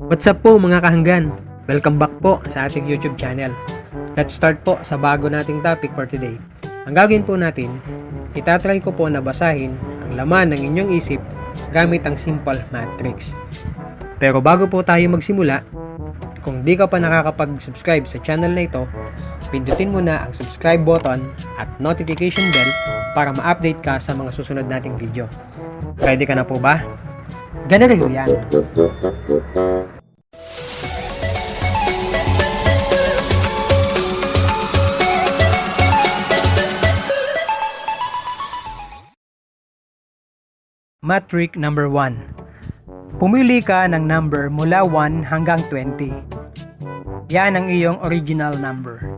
What's up po mga kahanggan? Welcome back po sa ating YouTube channel. Let's start po sa bago nating topic for today. Ang gagawin po natin, itatry ko po na basahin ang laman ng inyong isip gamit ang simple matrix. Pero bago po tayo magsimula, kung di ka pa nakakapag-subscribe sa channel na ito, pindutin mo na ang subscribe button at notification bell para ma-update ka sa mga susunod nating video. Ready ka na po ba? Ganun yan! Matrix number 1. Pumili ka ng number mula 1 hanggang 20. Yan ang iyong original number.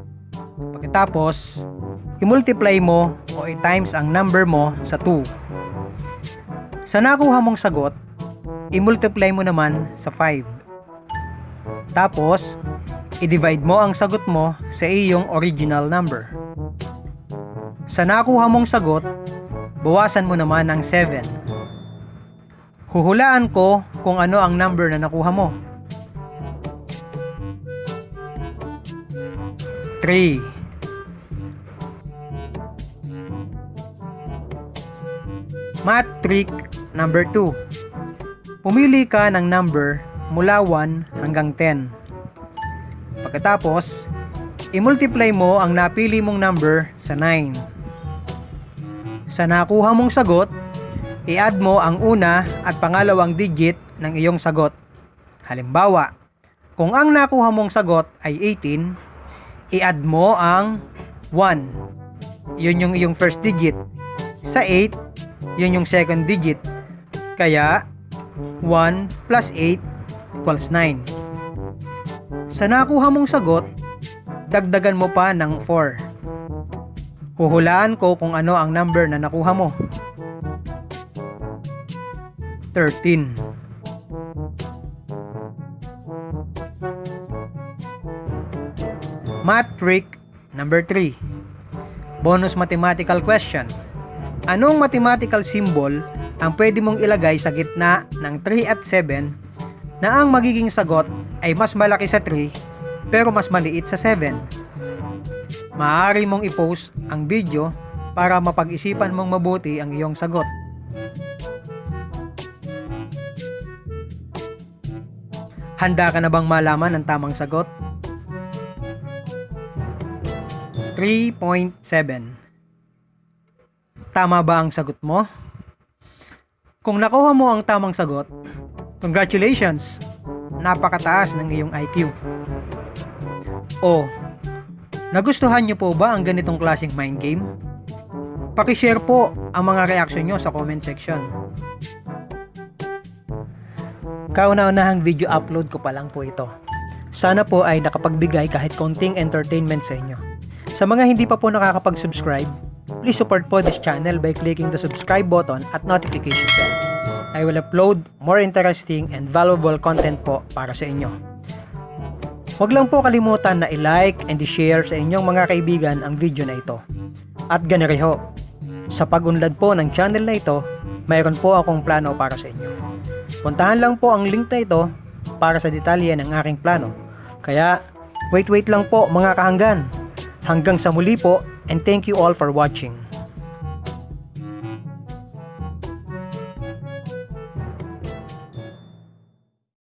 Pagkatapos, i-multiply mo o i-times ang number mo sa 2. Sa nakuha mong sagot, i-multiply mo naman sa 5. Tapos, i-divide mo ang sagot mo sa iyong original number. Sa nakuha mong sagot, bawasan mo naman ng 7. Huhulaan ko kung ano ang number na nakuha mo. 3. Matrix number 2. Pumili ka ng number mula 1 hanggang 10. Pagkatapos, i-multiply mo ang napili mong number sa 9. Sa nakuha mong sagot, i-add mo ang una at pangalawang digit ng iyong sagot. Halimbawa, kung ang nakuha mong sagot ay 18, i-add mo ang 1. Yun yung iyong first digit. Sa 8, yun yung second digit. Kaya, 1 plus 8 equals 9. Sa nakuha mong sagot, dagdagan mo pa ng 4. Huhulaan ko kung ano ang number na nakuha mo. 13. Matrix number 3. Bonus mathematical question. Anong mathematical symbol ang pwede mong ilagay sa gitna ng 3 at 7 na ang magiging sagot ay mas malaki sa 3 pero mas maliit sa 7? Maaari mong i-post ang video para mapag-isipan mong mabuti ang iyong sagot. Handa ka na bang malaman ang tamang sagot? 3.7. Tama ba ang sagot mo? Kung nakuha mo ang tamang sagot, congratulations! Napakataas ng iyong IQ. O, nagustuhan niyo po ba ang ganitong klaseng mind game? Paki-share po ang mga reaksyon niyo sa comment section. Kauna-unahang video upload ko pa lang po ito. Sana po ay nakapagbigay kahit konting entertainment sa inyo. Sa mga hindi pa po nakakapag-subscribe, please support po this channel by clicking the subscribe button at notification bell. I will upload more interesting and valuable content po para sa inyo. Huwag lang po kalimutan na i-like and i-share sa inyong mga kaibigan ang video na ito. At ganito, sa pag-unlad po ng channel na ito, mayroon po akong plano para sa inyo. Puntahan lang po ang link na ito para sa detalye ng aking plano. Kaya, wait lang po mga kahanggan. Hanggang sa muli po, and thank you all for watching.